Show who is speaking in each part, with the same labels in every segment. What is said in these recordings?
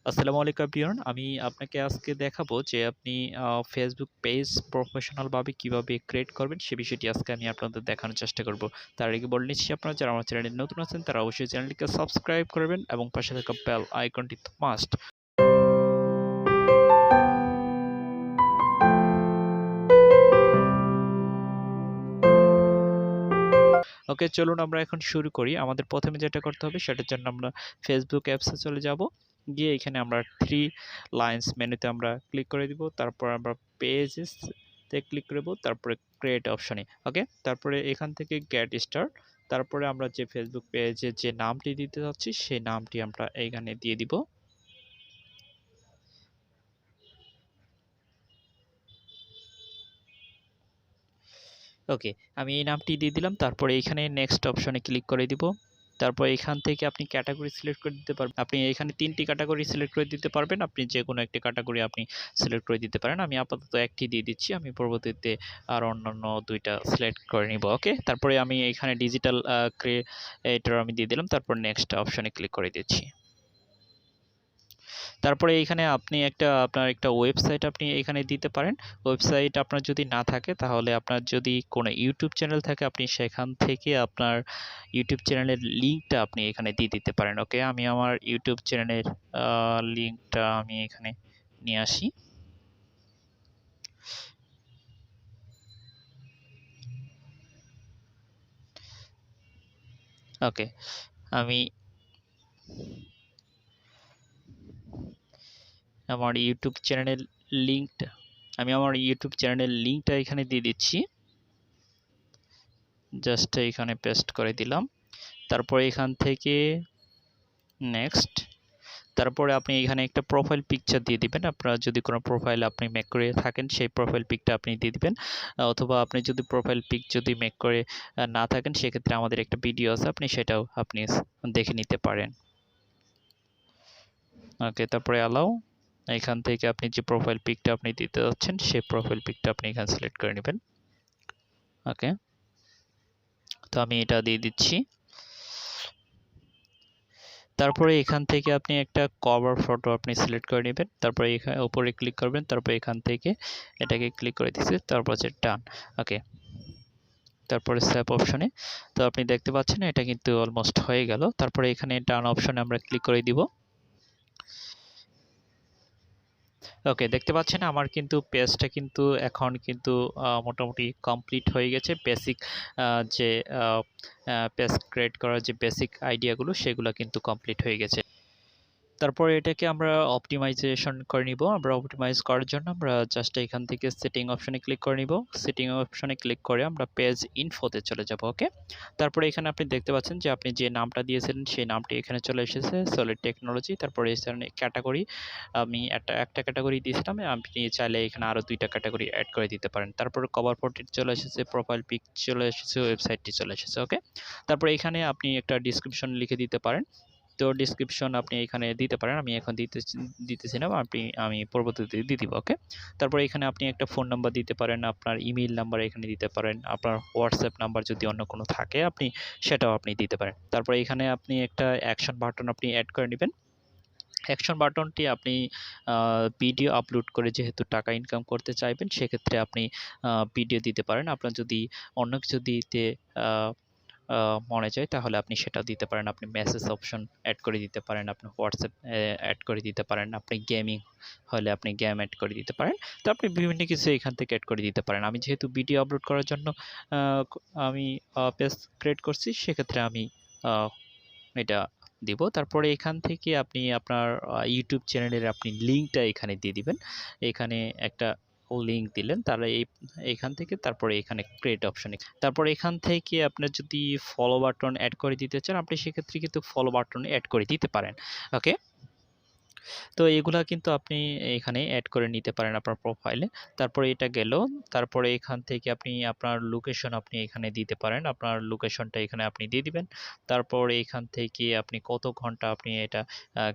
Speaker 1: আসসালামু আলাইকুম এভরিওয়ান। আমি আপনাকে আজকে দেখাবো যে আপনি ফেসবুক পেজ প্রফেশনাল ভাবে কিভাবে ক্রিয়েট করবেন সে বিষয়টি আজকে আমি আপনাদের দেখানোর চেষ্টা করব। তার আগে বলে নিচ্ছি আপনারা যারা আমার চ্যানেলে নতুন আছেন তারা অবশ্যই চ্যানেলটিকে সাবস্ক্রাইব করবেন এবং পাশে থাকা বেল আইকনটি তো মাস্ট। ওকে, চলুন আমরা এখন শুরু করি। আমাদের প্রথমে যেটা করতে হবে সেটার জন্য আমরা ফেসবুক অ্যাপসে চলে যাব। গিয়ে এখানে আমরা থ্রি লাইনস মেনুতে আমরা ক্লিক করে দিব। তারপর আমরা পেজেস তে ক্লিক করব, তারপরে ক্রিয়েট অপশনে। ওকে, তারপরে এখান থেকে গেট স্টার্ট। তারপরে আমরা যে ফেসবুক পেজে যে নামটি দিতে যাচ্ছি সেই নামটি আমরা এইখানে দিয়ে দিব। ওকে, আমি এই নামটি দিয়ে দিলাম। তারপরে এখানে নেক্সট অপশনে ক্লিক করে দিব। তারপর এখান থেকে আপনি ক্যাটাগরি সিলেক্ট করে দিতে পারবেন। আপনি এখানে ৩টি ক্যাটাগরি সিলেক্ট করে দিতে পারবেন। আপনি যেকোনো একটি ক্যাটাগরি আপনি সিলেক্ট করে দিতে পারেন। আমি আপাতত একটি দিয়ে দিচ্ছি। আমি পরবর্তীতে আর অন্যান্য ২টা সিলেক্ট করে নিব। ওকে, তারপরে আমি এখানে ডিজিটাল ক্রিয়েটর আমি দিয়ে দিলাম। তারপর নেক্সট অপশনে ক্লিক করে দিচ্ছি। তারপরে এইখানে আপনি আপনার একটা ওয়েবসাইট আপনি এখানে দিতে পারেন। ওয়েবসাইট আপনার যদি না থাকে তাহলে আপনার যদি কোনো ইউটিউব চ্যানেল থাকে আপনি সেখান থেকে আপনার ইউটিউব চ্যানেলের লিঙ্কটা আপনি এখানে দিয়ে দিতে পারেন। ওকে, আমি আমার ইউটিউব চ্যানেলের লিঙ্কটা আমি এখানে নিয়ে আসি। ওকে, আমি আমার ইউটিউব চ্যানেলের লিঙ্কটা এখানে দিয়ে দিচ্ছি। জাস্ট এখানে পেস্ট করে দিলাম। তারপর এখান থেকে নেক্সট। তারপরে আপনি এখানে একটা প্রোফাইল পিকচার দিয়ে দিবেন। আপনার যদি কোনো প্রোফাইল আপনি মেক করে থাকেন সেই প্রোফাইল পিকটা আপনি দিয়ে দিবেন। অথবা আপনি যদি প্রোফাইল পিক যদি মেক করে না থাকেন সেক্ষেত্রে আমাদের একটা ভিডিও আছে, আপনি সেটাও আপনি দেখে নিতে পারেন। ওকে, তারপরে অ্যালাউ। এখান থেকে আপনি যে প্রোফাইল পিকটা আপনি দিতে যাচ্ছেন সেই প্রোফাইল পিকটা আপনি এখানে সিলেক্ট করে নেবেন। ওকে, তো আমি এটা দিয়ে দিচ্ছি। তারপরে এখান থেকে আপনি একটা কভার ফটো আপনি সিলেক্ট করে নেবেন। তারপরে এখানে উপরে ক্লিক করবেন। তারপর এখান থেকে এটাকে ক্লিক করে দিচ্ছি। তারপর হচ্ছে ডান। ওকে, তারপরে সেভ অপশনে। তো আপনি দেখতে পাচ্ছেন এটা কিন্তু অলমোস্ট হয়ে গেল। তারপরে এখানে ডান অপশনে আমরা ক্লিক করে দিব। ওকে, দেখতে পাচ্ছেন আমার কিন্তু পেজটা কিন্তু এখন কিন্তু মোটামুটি কমপ্লিট হয়ে গেছে। বেসিক যে পেজ ক্রিয়েট করার যে বেসিক আইডিয়াগুলো সেগুলো কিন্তু কমপ্লিট হয়ে গেছে। তারপরে এটাকে আমরা অপটিমাইজেশন করে নিব। আমরা অপটিমাইজ করার জন্য আমরা জাস্ট এখান থেকে সেটিং অপশনে ক্লিক করে নিব। সেটিং অপশনে ক্লিক করে আমরা পেজ ইনফোতে চলে যাব। ওকে, তারপরে এখানে আপনি দেখতে পাচ্ছেন যে আপনি যে নামটা দিয়েছিলেন সেই নামটি এখানে চলে এসেছে, সলিড টেকনোলজি। তারপরে এখানে ক্যাটাগরি আমি একটা ক্যাটাগরি দিয়েছিলাম। আপনি চাইলে এখানে আরও 2টা ক্যাটাগরি অ্যাড করে দিতে পারেন। তারপরে কভার ফটো চলে এসেছে, প্রোফাইল পিক চলে এসেছে, ওয়েবসাইটটি চলে এসেছে। ওকে, তারপরে এখানে আপনি একটা ডিসক্রিপশন লিখে দিতে পারেন। তো ডিসক্রিপশন আপনি এখানে দিতে পারেন। আমি এখন দিতেছি না, আমি পরবর্তীতে দিয়ে দিব। ওকে, তারপরে এখানে আপনি একটা ফোন নাম্বার দিতে পারেন, আপনার ইমেইল নাম্বার এখানে দিতে পারেন, আপনার হোয়াটসঅ্যাপ নাম্বার যদি অন্য কোনো থাকে আপনি সেটাও আপনি দিতে পারেন। তারপরে এখানে আপনি একটা অ্যাকশন বাটন আপনি অ্যাড করে নেবেন। অ্যাকশন বাটনটি আপনি ভিডিও আপলোড করে যেহেতু টাকা ইনকাম করতে চাইবেন সেক্ষেত্রে আপনি ভিডিও দিতে পারেন। আপনার যদি অন্য কিছু দিতে আহ মনে চায় তাহলে আপনি সেটাও দিতে পারেন। আপনি মেসেজ অপশন অ্যাড করে দিতে পারেন, আপনি হোয়াটসঅ্যাপ অ্যাড করে দিতে পারেন, আপনি গেমিং হলে আপনি গেম অ্যাড করে দিতে পারেন। তো আপনি বিভিন্ন কিছু এখান থেকে অ্যাড করে দিতে পারেন। আমি যেহেতু ভিডিও আপলোড করার জন্য আমি পেজ ক্রিয়েট করছি সেক্ষেত্রে আমি এটা দিব। তারপরে এখান থেকে আপনি আপনার ইউটিউব চ্যানেলের আপনি লিঙ্কটা এখানে দিয়ে দিবেন। এখানে একটা লিঙ্ক দিলেন, তাহলে এইখান থেকে তারপরে এখানে ক্রিয়েট অপশনে তারপরে এখান থেকে আপনার যদি ফলো বাটন অ্যাড করে দিতে চান আপনি সেক্ষেত্রে কিন্তু ফলো বাটন অ্যাড করে দিতে পারেন। ওকে, তো এগুলা কিন্তু আপনি এখানে এড করে নিতে পারেন আপনার প্রোফাইলে। তারপরে এটা গেল। তারপরে এখান থেকে আপনি আপনার লোকেশন আপনি এখানে দিতে পারেন। আপনার লোকেশনটা এখানে আপনি দিয়ে দিবেন। তারপর এখান থেকে আপনি কত ঘন্টা আপনি এটা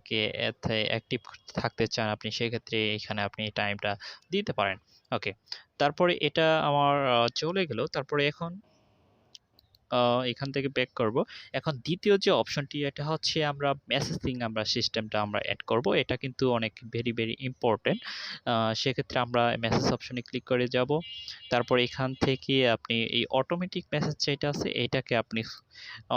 Speaker 1: কে এতে অ্যাক্টিভ থাকতে চান আপনি সেক্ষেত্রে এখানে আপনি টাইমটা দিতে পারেন। ওকে, তারপরে এটা আমার চলে গেল। তারপরে এখন এখান থেকে ব্যাক করব। এখন দ্বিতীয় যে অপশনটি এটা হচ্ছে আমরা মেসেজিং আমরা সিস্টেমটা আমরা অ্যাড করব। এটা কিন্তু অনেক ভেরি ইম্পর্টেন্ট। সেক্ষেত্রে আমরা মেসেজ অপশনে ক্লিক করে যাব। তারপর এখান থেকে আপনি এই অটোমেটিক মেসেজ যেটা আছে এটাকে আপনি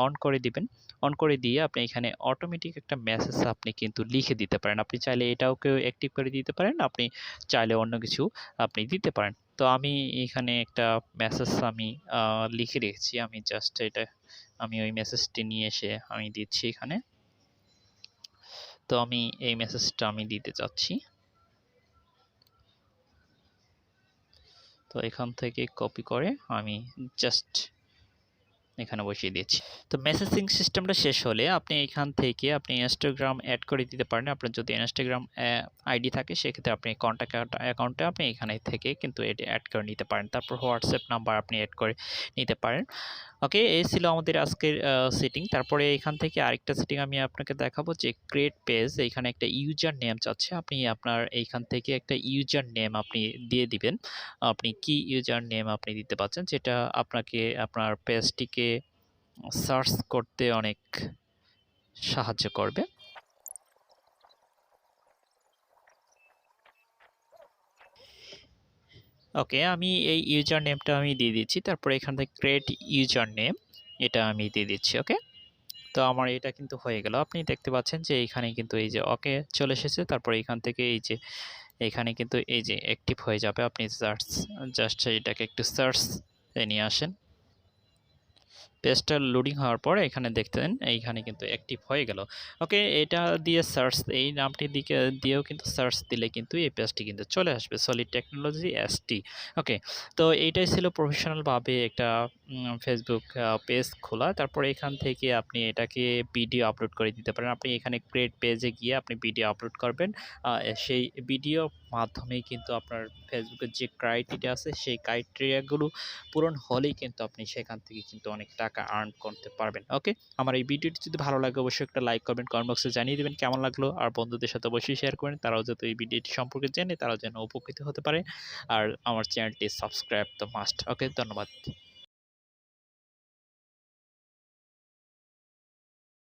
Speaker 1: অন করে দিবেন। অন করে দিয়ে আপনি এখানে অটোমেটিক একটা মেসেজ আপনি কিন্তু লিখে দিতে পারেন। আপনি চাইলে এটাওকে অ্যাক্টিভ করে দিতে পারেন। আপনি চাইলে অন্য কিছু আপনি দিতে পারেন। তো আমি এখানে একটা মেসেজ আমি লিখে রেখেছি। আমি জাস্ট এটা আমি ওই মেসেজটি নিয়ে এসে আমি দিচ্ছি এখানে। তো আমি এই মেসেজটা আমি দিতে চাচ্ছি। তো এখান থেকে কপি করে আমি জাস্ট এখানে বসিয়ে দিচ্ছি। তো মেসেজিং সিস্টেমটা শেষ হলে আপনি এখান থেকে আপনি ইনস্টাগ্রাম অ্যাড করে দিতে পারেন। আপনার যদি ইনস্টাগ্রাম আইডি থাকে সেক্ষেত্রে আপনি কন্ট্যাক্ট অ্যাকাউন্টে আপনি এখানে থেকে কিন্তু এটি অ্যাড করে নিতে পারেন। তারপর হোয়াটসঅ্যাপ নাম্বার আপনি অ্যাড করে নিতে পারেন। ওকে, এই ছিল আমাদের আজকের সেটিং। তারপরে এখান থেকে আরেকটা সেটিং আমি আপনাকে দেখাবো যে ক্রিয়েট পেজ। এখানে একটা ইউজার নেম চাচ্ছে। আপনি আপনার এইখান থেকে একটা ইউজার নেম আপনি দিয়ে দিবেন। আপনি কি ইউজার নেম আপনি দিতে পারছেন যেটা আপনাকে আপনার পেজটিকে সার্চ করতে অনেক সাহায্য করবে। ওকে, আমি এই ইউজার নেমটা আমি দিয়ে দিচ্ছি। তারপরে এখান থেকে ক্রিয়েট ইউজার নেম এটা আমি দিয়ে দিচ্ছি। ওকে, তো আমার এটা কিন্তু হয়ে গেল। আপনি দেখতে পাচ্ছেন যে এইখানে কিন্তু এই যে ওকে চলে এসেছে। তারপরে এখান থেকে এই যে এখানে কিন্তু এই যে অ্যাক্টিভ হয়ে যাবে। আপনি জাস্ট এটাকে একটু সার্চ নিয়ে আসেন। পেজটা লোডিং হওয়ার পর এখানে দেখতেন এইখানে কিন্তু অ্যাক্টিভ হয়ে গেল। ওকে, এটা দিয়ে সার্চ এই নামটি দিকে দিয়েও কিন্তু সার্চ দিলে কিন্তু এই পেজটি কিন্তু চলে আসবে সলিড টেকনোলজি এসটি। ওকে, তো এইটাই ছিল প্রফেশনালভাবে একটা ফেসবুক পেজ খোলা। তারপরে এখান থেকে আপনি এটাকে ভিডিও আপলোড করে দিতে পারেন। আপনি এখানে ক্রিয়েট পেজে গিয়ে আপনি ভিডিও আপলোড করবেন। সেই ভিডিও মাধ্যমেই কিন্তু আপনার ফেসবুকের যে ক্রাইটেরিয়া আছে সেই ক্রাইটেরিয়াগুলো পূরণ হলেই কিন্তু আপনি সেখান থেকে কিন্তু অনেক টাকা আর্ন করতে পারবেন। ওকে, আমার এই ভিডিওটি যদি ভালো লাগে অবশ্যই একটা লাইক করবেন, কমেন্ট বক্সে জানিয়ে দেবেন কেমন লাগলো। আর বন্ধুদের সাথে অবশ্যই শেয়ার করেন, তারাও যাতে এই ভিডিওটি সম্পর্কে জেনে তারাও যেন উপকৃত হতে পারে। আর আমার চ্যানেলটি সাবস্ক্রাইব তো মাস্ট। ওকে, ধন্যবাদ।